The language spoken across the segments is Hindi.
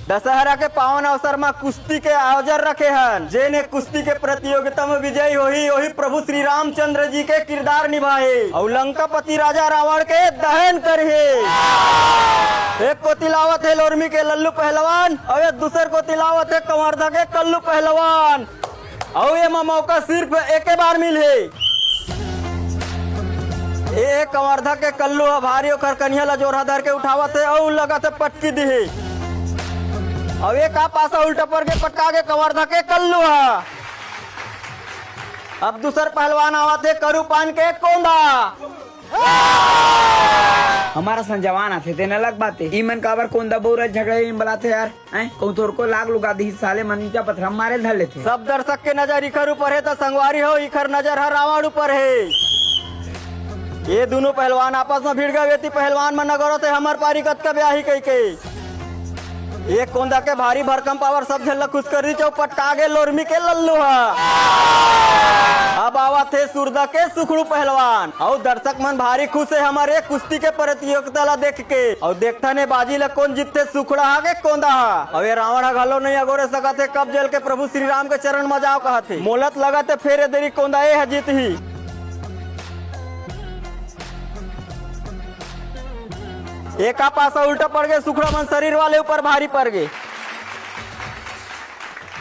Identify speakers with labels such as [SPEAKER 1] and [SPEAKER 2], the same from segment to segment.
[SPEAKER 1] दशहरा के पावन अवसर में कुश्ती के आयोजन रखे हन, जेने कुश्ती के प्रतियोगिता में विजयी होही वही प्रभु श्री रामचंद्र जी के किरदार निभाए और लंकापति राजा रावण के दहन करे। एक को तिलावत है लोरमी के लल्लू पहलवान और एक दूसर को तिलावत है कंवरधा के कल्लू पहलवान। और ये मौका सिर्फ एक बार मिले। ये कंवरधा के कल्लू भारी और कन्हैया ला जोरा धर के उठावत है और लगा थे पटकी दी। अब एक पासा उल्टा पर के पटका के कंवरधा के कल्लू है। अब दूसर पहलवान आवत है करू पान के कोंदा।
[SPEAKER 2] हमारा संजवान आते थे न अलग बात है। ईमन काबर कोंदा बोरा झगड़े इन बलाते यार हैं कहूं तोर को लाग लुगा दी साले मनीचा पत्थर मारे धर लेते।
[SPEAKER 1] सब दर्शक के नजर इखर ऊपर है तो संगवारी हो, इखर नजर है रावण ऊपर है। ये दोनों पहलवान आपस में भिड़ गए। पहलवान में नगरो थे हमार पारीगत का ब्याही कह के एक कोंदा के भारी भरकम पावर सब झलक खुश कर दी चौपट का आगे लोरमी के लल्लू है। अब आवा थे सुरदा के सुखड़ू पहलवान और दर्शक मन भारी खुश है हमारे कुश्ती के प्रतियोगिता ला देख के। और देखता ने बाजी ला कौन जीतते सुखड़ा हा के कोंदा हा। और ये रावण हा घलो नहीं अगोरे सका थे कब जेल के प्रभु श्री राम के चरण में जाओ कहा थे। मोलत लगा थे फेरे देरी कोंदा ये है जीत ही। एक पासा उल्टा पड़ गए सुखड़ा मन शरीर वाले ऊपर भारी पड़ गए।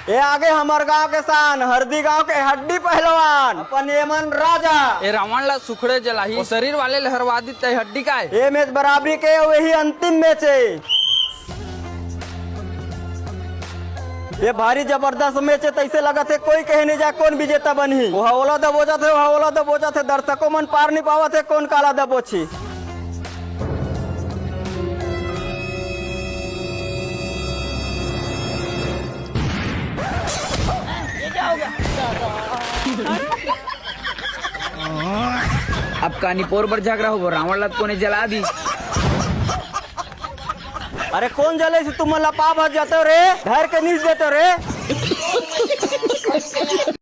[SPEAKER 1] ये आगे हमार गांव के शान हरदी गांव के हड्डी पहलवान अपन एमन राजा।
[SPEAKER 3] ए रावण ला सुखड़े जलाही शरीर वाले लहरवा दी तय हड्डी का है।
[SPEAKER 1] ये मैच बराबरी के वही अंतिम मैच है। ये भारी जबरदस्त मैच है। तैसे लगा थे कोई कहे नहीं जा कौन विजेता बनी। वो हवला दबोचा थे, हवला दबोचा थे। दर्शकों मन पार नहीं पावा थे कौन काला दबोची।
[SPEAKER 2] अब कहानी पोर पर झगड़ा हो रावण लत को ने जला दी।
[SPEAKER 1] अरे कौन जले से तुम लपा भज जाते रे, घर के नीचे देते रे।